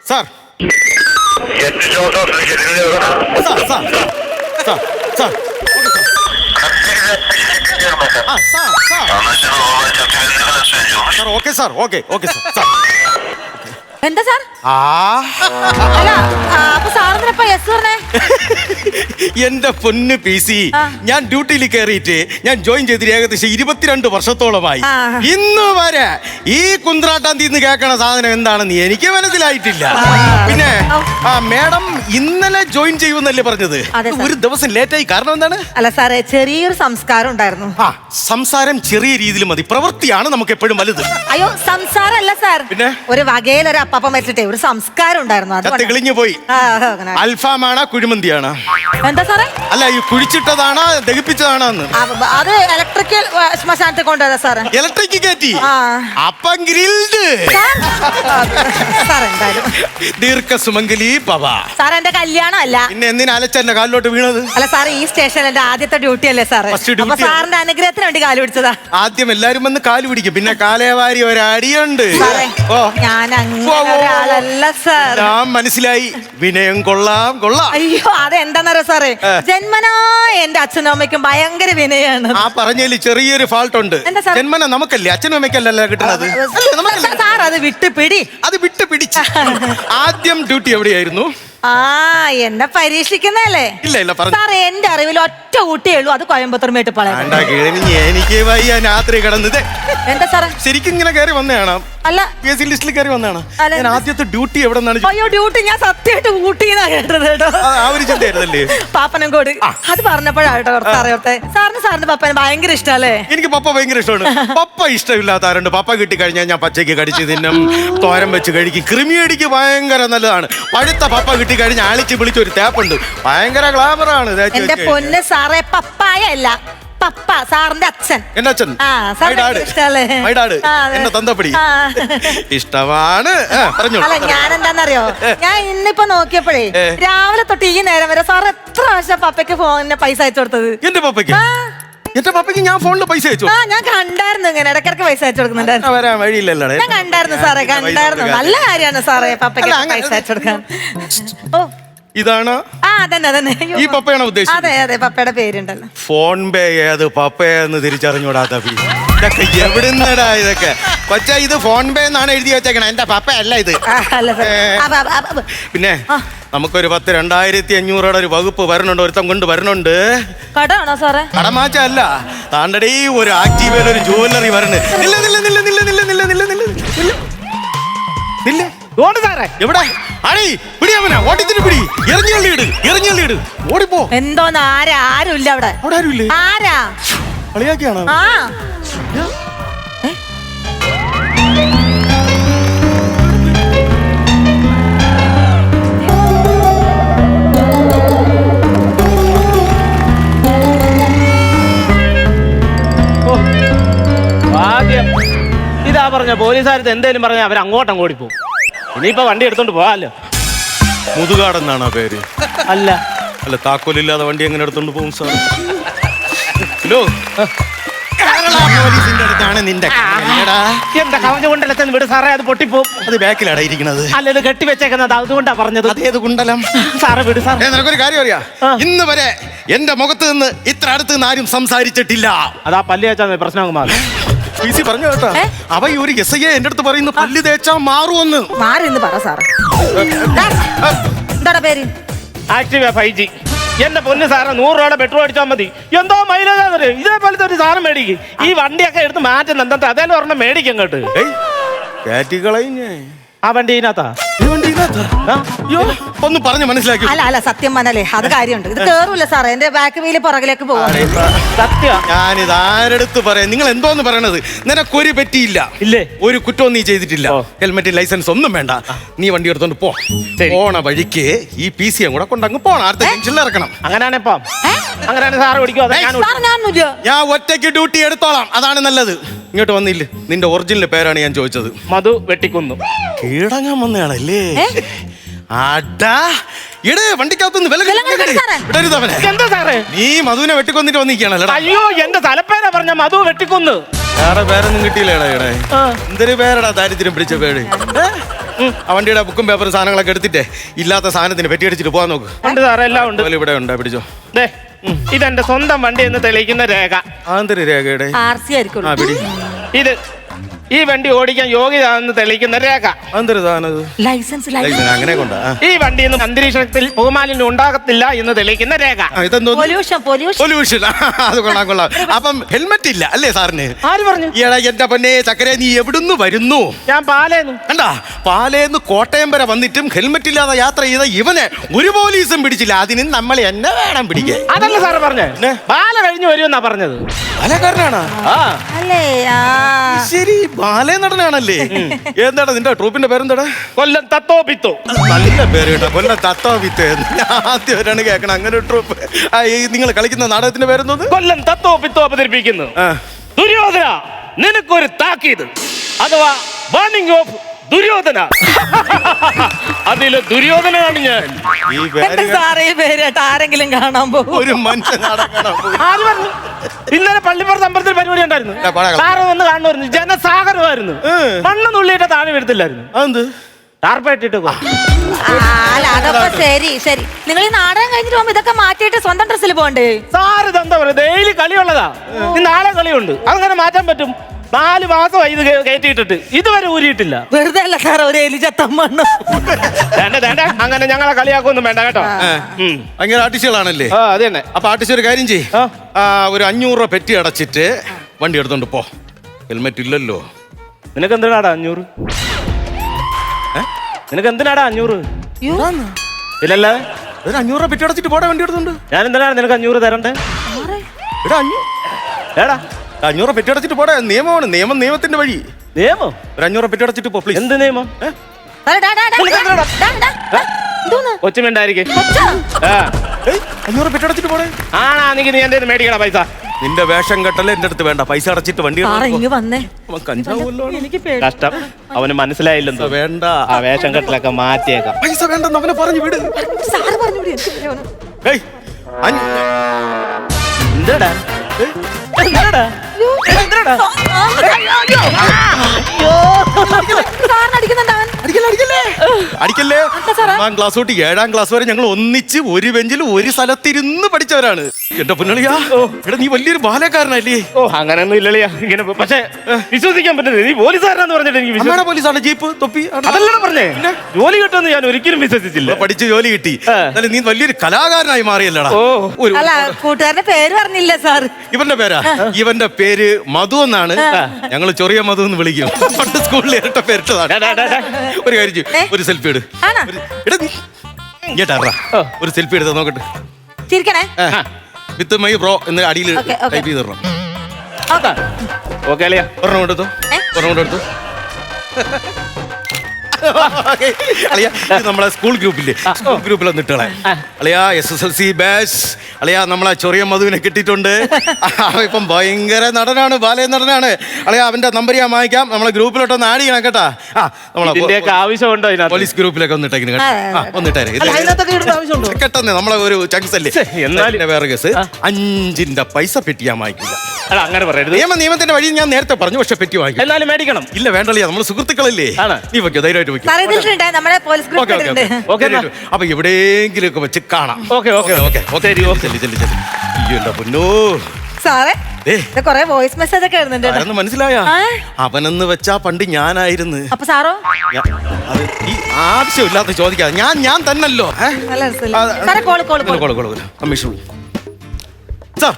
Sir okay sir okay okay sir. എന്താ sir? അല്ല അപ്പൊ സാറിനപ്പ യെസ് പറഞ്ഞേ? എന്റെ പൊന്ന് പി സി, ഞാൻ ഡ്യൂട്ടിയിൽ കയറിയിട്ട് ഞാൻ ജോയിൻ ചെയ്തിട്ട് ഏകദേശം 22 വർഷത്തോളമായി. ഇന്ന് വരെ ഈ കുന്ത്രാട്ടാൻ തീന്ന് കേൾക്കണ സാധനം എന്താണെന്ന് എനിക്ക് മനസ്സിലായിട്ടില്ല. പിന്നെ മേഡം ഇന്നലെ ജോയിൻ ചെയ്യുമെന്നല്ലേ പറഞ്ഞത്? ഒരു ദിവസം ലേറ്റായി, കാരണം എന്താണ്? അല്ല സാറേ, ചെറിയൊരു സംസ്കാരം ഉണ്ടായിരുന്നു. സംസാരം ചെറിയ രീതിയിൽ മതി, പ്രവൃത്തിയാണ് നമുക്ക് എപ്പോഴും വലുത്. അയ്യോ, സംസാരം അല്ല സാർ, പിന്നെ ഒരു വകയിലൊരു അപ്പം വെച്ചിട്ടേ ഒരു സംസ്കാരം ഉണ്ടായിരുന്നു. അത് കിളിഞ്ഞു പോയി. അൽഫാമാണോ കുഴിമന്തിയാണോ? എന്താ സാറേ? അല്ല, ഈ കുഴിച്ചിട്ടതാണോ ദഹിപ്പിച്ചതാണോ? അത് ഇലക്ട്രിക്കൽ ശ്മശാനത്തിൽ കൊണ്ടുവരാ സാറേ. ഇലക്ട്രിക് കയറ്റി അപ്പം ഗ്രിൽഡ്. ദീർഘസുമംഗലി ഭവ. സാർ എന്റെ കല്യാണം അല്ല. പിന്നെ എന്തിനാ അലച്ചെന്റെ കാലിലോട്ട് വീണത്? അല്ല സാർ, ഈ സ്റ്റേഷനിൽ എന്റെ ആദ്യത്തെ ഡ്യൂട്ടി അല്ലേ സാർ? അപ്പൊ സാറിന്റെ അനുഗ്രഹത്തിന് വേണ്ടി കാല് പിടിച്ചതാ. ആദ്യം എല്ലാരും വന്ന് കാല് പിടിക്കും, പിന്നെ കാലേവാരി ഒരടിയുണ്ട്. ഞാൻ അങ്ങനല്ല സാർ. ഞാൻ മനസ്സിലായി, വിനയം കൊള്ളാം കൊള്ളാം. അയ്യോ, അതെന്താന്നറിയോ സാറേ, ജന്മനാ എന്റെ അച്ഛനും അമ്മയ്ക്കും ഭയങ്കര വിനയാണ്. ആ പറഞ്ഞതിൽ ചെറിയൊരു ഫാൾട്ട് ഉണ്ട്. ജന്മന നമുക്കല്ലേ, അച്ഛനും അമ്മയ്ക്കല്ലല്ലോ കിട്ടുന്നത്. സാർ അത് വിട്ടുപിടി. അത് വിട്ടുപിടിച്ച്. ആദ്യം ഡ്യൂട്ടി എവിടെയായിരുന്നു? എന്നെ പരീക്ഷിക്കുന്നല്ലേ? ഇല്ല ഇല്ല, സാർ എന്റെ അറിവിൽ ഒറ്റ ഊട്ടിയേ ഉള്ളൂ, അത് കോയമ്പത്തൂർ മേട്ടുപ്പാളയം. എനിക്ക് വയ്യ രാത്രി കിടന്നത്. എന്താ സാറേ? ശരിക്കും ഇങ്ങനെ കയറി വന്നതാണ്? അല്ല, PSC ലിസ്റ്റിൽ കയറി വന്നതാണ്. ഞാൻ ആദ്യത്തെ ഡ്യൂട്ടി എവിടെ നിന്നാണ്? അയ്യോ, ഡ്യൂട്ടി ഞാൻ സത്യമായിട്ട് ഊട്ടിന്നാ കേട്ടത് കേട്ടോ. ആ ഒരു ചിന്തയായിരുന്നല്ലേ? പാപ്പനംകോട്. അത് പറഞ്ഞപ്പോഴാട്ടോ കുറച്ച് അറിയട്ടെ. സാറിന് പപ്പനെ ഭയങ്കര ഇഷ്ടല്ലേ? എനിക്ക് പപ്പ ഭയങ്കര ഇഷ്ടമാണ്. പപ്പ ഇഷ്ടമില്ലാത്ത ആരുണ്ട്? പപ്പ കിട്ടി കഴിഞ്ഞാൽ ഞാൻ പച്ചയ്ക്ക് കടിച്ച് തിന്നും, തോരൻ വെച്ച് കഴിക്കും. കൃമിയടിക്ക് ഭയങ്കര നല്ലതാണ്. പഴുത്ത പപ്പ കിട്ടി കഴിഞ്ഞ ആളിച്ച് വിളിച്ചൊരു തേപ്പുണ്ട്, ഭയങ്കര ഗ്ലാമറാണ്. എന്റെ പൊന്ന് സാറേ, പപ്പായ അല്ല, പപ്പ, സാറിന്റെ അച്ഛൻ. എന്റെ അച്ഛൻ എന്നെ തന്തപ്പടി ഇഷ്ടമാണ്. അല്ല, ഞാൻ എന്താന്നറിയോ, ഞാൻ ഇന്നിപ്പോ നോക്കിയപ്പോഴേ രാവിലെ തൊട്ട് ഈ നേരം വരെ സാർ എത്ര പ്രാവശ്യം പപ്പയ്ക്ക് ഫോണിന് പൈസ അയച്ചു കൊടുത്തത്? എന്റെ പപ്പയ്ക്ക്? എന്റെ പപ്പയ്ക്ക് ഞാൻ ഫോണിൽ പൈസ അയച്ചു? ഞാൻ കണ്ടായിരുന്നു, ഇങ്ങനെ ഇടയ്ക്കിടയ്ക്ക് പൈസ അയച്ചു കൊടുക്കുന്നുണ്ടായിരുന്നു. വരാൻ വഴിയില്ലല്ലോ. ഞാൻ കണ്ടായിരുന്നു സാറേ, കണ്ടായിരുന്നു. നല്ല കാര്യമാണ് സാറേ പപ്പയ്ക്ക് പൈസ അയച്ചു കൊടുക്കാൻ. ഓ, ഇതാണ് ഈ പപ്പയാണോ ഉദ്ദേശിച്ചത്? അതെ അതെ, പപ്പയുടെ പേരുണ്ടല്ലോ. ഫോൺ പേ ഏത് പപ്പയെന്ന് തിരിച്ചറിഞ്ഞൂടാത്ത ഇതൊക്കെ എവിടുന്നടാ ഇതൊക്കെ? കൊച്ചാ, ഇത് ഫോൺ പേ എന്നാണ് എഴുതി വെച്ചേക്കണേ, എന്റെ പപ്പ അല്ല ഇത്. പിന്നെ നമുക്കൊരു 10,2,500 ഒരു വകുപ്പ് വരണുണ്ട്, ഒരുത്തം കൊണ്ട് വരണുണ്ട്. കടമാണോ സാറേ? കടമാച്ച അല്ല, താണ്ടടേ ഒരു ആക്റ്റീവയിൽ ഒരു ജുവല്ലറി വരണേ. എവിടെ അടി പിടിയാമന ഓട്ടിച്ചിട്ട് പിടി, എറിഞ്ഞള്ളിയിട്, ഓടിപ്പോ. എന്തോന്ന്? ആരുമില്ല അവിടെ. അവിടെ ആരുമില്ലേ? ആരാ കളിയാക്കിയാണോ? ആദ്യം ഇതാ പറഞ്ഞ പോലീസുകാരത്ത് എന്തേലും പറഞ്ഞ അവർ അങ്ങോട്ടും ഓടിപ്പോ. ഇനിയിപ്പോ വണ്ടി എടുത്തോണ്ട് പോവാല്ലോ. മുതുകാടെന്നാണോ പേര്? അല്ല അല്ല, താക്കോലില്ലാതെ വണ്ടി എങ്ങനെ എടുത്തോണ്ട് പോകും സാർ? ഹലോ, പോലീസിന്റെ അടുത്താണ് നിന്റെ എന്താ കവഞ്ഞ കൊണ്ടല്ല വിട് സാറേ, അത് പൊട്ടിപ്പോവും. അത് ബാക്കിലാണ് ഇരിക്കുന്നത്. അല്ല, ഇത് കെട്ടി വെച്ചേക്കുന്നത്, അതുകൊണ്ടാ പറഞ്ഞത്. അതേത് കുണ്ടലം സാറേ? വിട് സാർ. നിനക്കൊരു കാര്യം അറിയാ, ഇന്ന് വരെ എന്റെ മുഖത്ത് നിന്ന് ഇത്ര അടുത്ത് നിന്ന് ആരും സംസാരിച്ചിട്ടില്ല. അതാ പല്ല് തേച്ചാ പ്രശ്നം മാറും. PC പറഞ്ഞു കേട്ടോ, അവ ഒരു SI എന്റെ അടുത്ത് പറയുന്നു പല്ല് തേച്ചാ മാറുമെന്ന്. മാറിന്ന് പറ സാറേ. എന്താ പേര്? Activa 5G. എന്റെ പൊന്ന് സാറേ, 100 രൂപയുടെ പെട്രോൾ അടിച്ചാൽ മതി. എന്തോ മൈലേജ്. ഇതേപോലത്തെ ഒരു സാധനം മേടിക്കും. ഈ വണ്ടിയൊക്കെ എടുത്ത് മാറ്റുന്ന എന്താ? അതേലും ഒരെണ്ണം മേടിക്കും കേട്ട്. ആ വണ്ടി ഇതിനകത്താ? ഒന്ന് പറഞ്ഞു മനസ്സിലാക്കി. അല്ല, സത്യം പറഞ്ഞാലേ അത് കാര്യമുണ്ട്. ഇത് കേറൂല സാറേ, എന്റെ ബാക്ക് വീല് പുറകിലേക്ക് പോകും. സത്യം. ഞാനിത് ആരെടുത്ത് പറയാം? നിങ്ങൾ എന്തോന്ന് പറയണത്? നിനക്കൊരു പറ്റിയില്ല, ഇല്ലേ? ഒരു കുറ്റവും നീ ചെയ്തിട്ടില്ല. ഹെൽമെറ്റ്, ലൈസൻസ് ഒന്നും വേണ്ട. നീ വണ്ടി എടുത്തോണ്ട് പോ. പോണ വഴിക്ക് ഈ PC കൂടെ കൊണ്ടങ്ങ് പോണം. അടുത്ത ജംഗ്ഷനിൽ ഇറക്കണം. അങ്ങനെയാണിപ്പം. അങ്ങനെയാണ് സാറ് ഓടിക്കോ? ഞാൻ ഒറ്റയ്ക്ക് ഡ്യൂട്ടി എടുത്തോളാം, അതാണ് നല്ലത്. ഇങ്ങോട്ട് വന്നില്ലേ? നിന്റെ ഒറിജിനൽ പേരാണ് ഞാൻ ചോദിച്ചത്. മധു വെട്ടിക്കുന്നു. കീഴടങ്ങാൻ വന്നയാണല്ലേ? അടാ, ഇടേ വണ്ടിക്കകത്തുനിന്ന് വിലങ്ങ് കെട്ടി സാറേ. വിടരുതവനെ. എന്താ സാറേ? നീ മധുവിനെ വെട്ടിക്കൊന്നിട്ട് വന്നിരിക്കണല്ലോ. അയ്യോ എന്റെ തലപ്പേരാ പറഞ്ഞ മധു വെട്ടിക്കൊന്ന്. വേറെ പേരൊന്നും കിട്ടിയില്ലേടാ ഇവിടെ. എന്തൊരു പേരടാ ദാരിദ്ര്യം പിടിച്ച പേര്. ആ വണ്ടിയുടെ ബുക്കും പേപ്പറും സാധനങ്ങളൊക്കെ എടുത്തിട്ടേ ഇല്ലാത്ത സാധനത്തിന് പെറ്റിയടിച്ചിട്ട് പോകാൻ നോക്ക്. ഉണ്ട് സാറേ, എല്ലാം ഉണ്ട്. അതുപോലെ ഇവിടെ ഉണ്ടാ, പിടിച്ചോ. ദേ, ഇതെന്റെ സ്വന്തം വണ്ടി എന്ന് തെളിയിക്കുന്ന രേഖ. ആന്തരി രേഖയുടെ RC ആയിരിക്കും. ആ പിടി. ഇത് ഈ വണ്ടി ഓടിക്കാൻ യോഗ്യതാണെന്ന് തെളിയിക്കുന്ന രേഖ. ആന്തരി സാധനം ലൈസൻസ് അങ്ങനെ കൊണ്ടാ. ഈ വണ്ടിയിൽ നിന്ന് അന്തരീക്ഷത്തിൽ പുകമാലിന്യം ഉണ്ടാകത്തില്ല എന്ന് തെളിയിക്കുന്ന രേഖ. ഇതെന്തോ പൊല്യൂഷൻ പൊല്യൂഷൻ. അത് കൊള്ളാം കൊള്ളാം. അപ്പം ഹെൽമെറ്റ് ഇല്ല അല്ലേ സാറിന്? ആര് പറഞ്ഞു? ഈടാ എന്റെ പൊന്നെ ചക്കരെ, നീ എവിടുന്ന് വരുന്നു? ഞാൻ പാലേന്നു. കണ്ടാ, പാലേന്ന് കോട്ടയം വരെ വന്നിട്ടും ഹെൽമെറ്റ് ഇല്ലാതെ യാത്ര ചെയ്ത ഇവനെ ഒരു പോലീസും പിടിച്ചില്ല. അതിന് നമ്മൾ എന്നെ വേണം പിടിക്കാൻ. അതല്ല സാറ് പറഞ്ഞേ, ബാല കഴിഞ്ഞു വരുമെന്നാ പറഞ്ഞത്. ബാലക്കാരനാണോ? ആ അല്ലേ? ശരി, ബാലേ നടനാണല്ലേ. എന്താടാ നിന്റെ ട്രൂപ്പിന്റെ പേരെന്താടാ? കൊല്ലം തത്തോപിത്തോ. നല്ല പേര് കേട്ടോ, കൊല്ലം തത്തോപിത്ത്. ആദ്യമായിട്ടാണ് കേൾക്കണം അങ്ങനെ ഒരു ട്രൂപ്പ്. നിങ്ങൾ കളിക്കുന്ന നാടകത്തിന്റെ പേരെന്തോന്ന്? കൊല്ലം തത്തോപിത്തോ അവതരിപ്പിക്കുന്നു. ദുര്യോധന, നിനക്കൊരു താക്കീത്, അഥവാ വാർണിംഗ് ഓഫ് ദുര്യോധന. അതില് ദുര്യോധനാണ് ഞാൻ. ഈ പേര് സാറേ പേരായിട്ട് ആരെങ്കിലും കാണാൻ പോകും? ഒരു മനുഷ്യൻ നാടകം. ആര് പറഞ്ഞു? ഇന്നലെ പള്ളിപ്പുറത്ത് അമ്പലത്തിൽ പരിപാടി ഉണ്ടായിരുന്നു. സാറ് വന്ന് കാണുമായിരുന്നു. ജനസാഗരമായിരുന്നു. മണ്ണ് നുള്ളിയിട്ട് താഴെ വീഴത്തില്ലായിരുന്നു. അതെന്ത് ടാർപ്പേറ്റിട്ട് അല്ല അതൊക്കെ ശരി ശരി. നിങ്ങൾ ഈ നാടകം കഴിഞ്ഞിട്ട് പോകുമ്പോ ഇതൊക്കെ മാറ്റിയിട്ട് സ്വന്തം ഡ്രസ്സിൽ പോകണ്ടേ? സാറ് ഇതെന്താ പറയുക, ഡെയിലി കളിയുള്ളതാ. നാളെ കളിയുണ്ട്, അതങ്ങനെ മാറ്റാൻ പറ്റും. 4 മാസമായി ഇത് കയറ്റിയിട്ടിട്ട് ഇതുവരെ ഊരിയിട്ടില്ല. വെറുതെ അല്ല സാറേ, ഒരു എലിചത്തമ്മണ്ണ്. വേണ്ട അങ്ങനെ ഞങ്ങളെ കളിയാക്കൊന്നും വേണ്ട കേട്ടോ. ഭയങ്കര ആർട്ടിസ്റ്റുകളാണല്ലേ? അത് തന്നെ. അപ്പൊ ആർട്ടിസ്റ്റ് ഒരു കാര്യം ചെയ്യ്, ഒരു 500 രൂപ പെറ്റി അടച്ചിട്ട് വണ്ടി എടുത്തോണ്ട് പോ. ഹെൽമെറ്റ് ഇല്ലല്ലോ. നിനക്ക് എന്തിനാടാ 500? നിനക്ക് എന്തിനാടാ 500? ഇല്ലല്ലേ, ഒരു 500 രൂപ പെറ്റി അടച്ചിട്ട് പോടാ വണ്ടി എടുത്തോണ്ട്. ഞാൻ എന്തിനാണ് നിനക്ക് 500 തരണ്ടേ? എടാ ഏടാ 500 രൂപ പെറ്റി അടച്ചിട്ട് പോടാ. നിയമമാണ്, നിയമത്തിന്റെ വഴി. നിയമം? ഒരു 500 രൂപ പെറ്റി അടച്ചിട്ട് പോ പ്ലീസ്. എന്ത് നിയമം? കൊച്ചുമിണ്ടായിരിക്കും. 500 രൂപ പെറ്റി അടച്ചിട്ട് പോടേ. ആണാ നീ എന്റെ മേടിക്കണ പൈസ. നിന്റെ വേഷം കെട്ടല്ലേ എന്റെ അടുത്ത് വേണ്ട. പൈസ അടച്ചിട്ട് വണ്ടി വന്നേ. കഞ്ചാവല്ലോ. എനിക്ക് പേടി. കഷ്ടം, അവന് മനസ്സിലായില്ലെന്തോ. വേണ്ട, ആ വേഷം കെട്ടിലൊക്കെ മാറ്റിയേക്കാം. പൈസ വേണ്ടെന്ന് അവനെ പറഞ്ഞു വിട്. സാറ് പറഞ്ഞു വിട്, എനിക്ക് പേടി അവന്. ഏയ്, എന്താടാ എന്താടാ സാറിന് അടിക്കുന്നുണ്ട് അവൻ. അടിക്കല്ലേ. 1 ക്ലാസ് തൊട്ട് 7ാം ക്ലാസ് വരെ ഞങ്ങൾ ഒന്നിച്ച് ഒരു ബെഞ്ചിൽ ഒരു സ്ഥലത്തിരുന്ന് പഠിച്ചവരാണ്. എന്റെ പൊന്നളിയാ, എടാ നീ വലിയൊരു ബാലക്കാരനല്ലേ? ഓ അങ്ങനെയൊന്നും ഇല്ലളിയാ. ഇങ്ങനെ പക്ഷെ വിശ്വസിക്കാൻ പറ്റുന്നത് നീ പോലീസുകാരനാന്ന് പറഞ്ഞിട്ട് എനിക്ക് അമ്മയുടെ പോലീസാണ്, ജീപ്പ് തൊപ്പി. അതല്ലേ പറഞ്ഞേ, ജോലി കിട്ടുമെന്ന് ഞാൻ ഒരിക്കലും വിശ്വസിച്ചില്ല. പഠിച്ച് ജോലി കിട്ടി, എന്നാലും നീ വലിയൊരു കലാകാരനായി മാറിയല്ലടാ. അല്ല, കൂട്ടുകാരന്റെ പേര് പറഞ്ഞില്ല സാർ. ഇവന്റെ പേരാ? ഇവന്റെ പേര് മധു എന്നാണ്. ഞങ്ങൾ ചൊറിയ മധു എന്ന് വിളിക്കും. പണ്ട് സ്കൂളിൽ ഇരട്ട പേരിട്ടതാണ്. ഒരു കാര്യം ചെയ്യും, ഒരു സെൽഫി എടു. ഒരു സെൽഫി എടുത്ത് നോക്കട്ടെ. ചിരിക്കണേ. വിത്ത് മൈ ബ്രോ എന്ന് അടിയിൽ ടൈപ്പ് ചെയ്തിടണം. ഓക്കെ അളിയാ, ഒരെണ്ണം കൊണ്ടെടുത്തു, ഒരെണ്ണം കൊണ്ടെടുത്തു. അളിയാ, നമ്മളെ സ്കൂൾ ഗ്രൂപ്പില്ലേ, സ്കൂൾ ഗ്രൂപ്പിൽ വന്നിട്ടളെ അളിയാ SSLC ബാച്ച് അളിയാ നമ്മളെ ചൊറിയ മധുവിനെ കിട്ടിയിട്ടുണ്ട്. ഇപ്പം ഭയങ്കര നടനാണ്, ബാലയ നടനാണ്. അളിയാ അവന്റെ നമ്പർ ഞാൻ വാങ്ങിക്കാം, നമ്മളെ ഗ്രൂപ്പിലോട്ടൊന്ന് ആഡ് ചെയ്യണം കേട്ടാ. നമ്മളെ ആവശ്യമുണ്ടോ പോലീസ് ഗ്രൂപ്പിലൊക്കെ ഒന്നിട്ടേക്കിന് ഒന്നിട്ടേ കേട്ടെന്നേ, നമ്മളെ ഒരു ചങ്സ് അല്ലേ. എന്നാലും വേറെ കേസ്, 5ന്റെ പൈസ പെറ്റി ഞാൻ വാങ്ങിക്കില്ല. അങ്ങനെ പറയരുത്. നിയമത്തിന്റെ വഴി ഞാൻ നേരത്തെ പറഞ്ഞു, പക്ഷെ പെറ്റി വാങ്ങിക്കും. എന്നാലും മേടിക്കണം. ഇല്ല വേണ്ടല്ലേ, നമ്മള് സുഹൃത്തുക്കളല്ലേ. നീ വെക്കോ, ധൈര്യമായിട്ട് വെക്കും. നമ്മുടെ പോലീസ് ഗ്രൂപ്പ്. അപ്പൊ എവിടെയെങ്കിലും ഒക്കെ വെച്ച് കാണാം. പൊന്നോ സാറേ, കൊറേ വോയിസ് മെസ്സേജ് ഒക്കെ വരുന്നുണ്ട്. മനസ്സിലായ? അവനെന്ന് വെച്ചാ പണ്ട് ഞാനായിരുന്നു. അപ്പൊ സാറോ? അത് ഈ ആവശ്യമില്ലാത്ത ചോദിക്കാതെ ഞാൻ തന്നല്ലോ. Commission sir.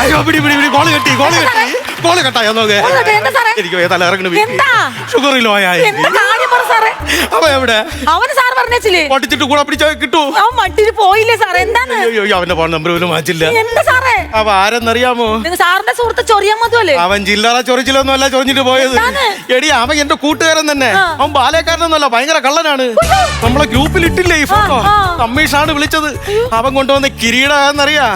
അയ്യോ പിടി കോള് കട്ടായോ നോക്ക്. എനിക്ക് തല ഇറങ്ങണ ഷുഗറിലോ അവ എവിടെ? അവന് സാർ പറഞ്ഞില്ലേ പഠിച്ചിട്ട് കൂടെ പിടിച്ചാൽ കിട്ടൂ. അവൻ മട്ടിന് പോയില്ലേ സാറേ? എന്താണ്? അവന്റെ ഫോൺ നമ്പർ പോലും മാറ്റില്ല. എന്താ സാറേ? അവ ആരെന്നറിയാമോ? സാറിന്റെ സുഹൃത്ത് ചൊറിയാൻ മതിയല്ലേ? അവൻ ചില്ലറ ചൊറിച്ചിലൊന്നും അല്ല ചൊറിഞ്ഞിട്ട് പോയത്. എടി അവൻ എന്റെ കൂട്ടുകാരൻ തന്നെ. അവൻ ബാലക്കാരനൊന്നുമല്ല, ഭയങ്കര കള്ളനാണ്. നമ്മളെ ഗ്രൂപ്പിൽ ഇട്ടില്ലേ ഈ ഫോട്ടോ? കമ്മീഷാണ് വിളിച്ചത്. അവൻ കൊണ്ടുവന്ന കിരീടം എന്നറിയാ,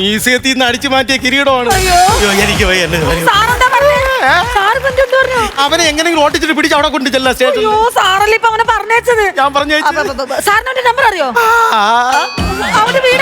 മ്യൂസിയത്തിൽ നിന്ന് അടിച്ചു മാറ്റിയ കിരീടമാണ്. എനിക്ക് സാറെന്താ പറഞ്ഞേ? സാർ ഇപ്പൊ എന്ത് പറഞ്ഞു? അവനെ എങ്ങനെയെങ്കിലും ഓട്ടിച്ചിട്ട് പിടിച്ച് അവിടെ കൊണ്ട് ചെല്ലാം സ്റ്റേഷനിൽ. അയ്യോ സാറല്ലേ ഇപ്പൊ അവനെ പറഞ്ഞേച്ചത്. ഞാൻ പറഞ്ഞു സാറിന് അവന്റെ നമ്പർ അറിയോ? അവന്റെ വീട്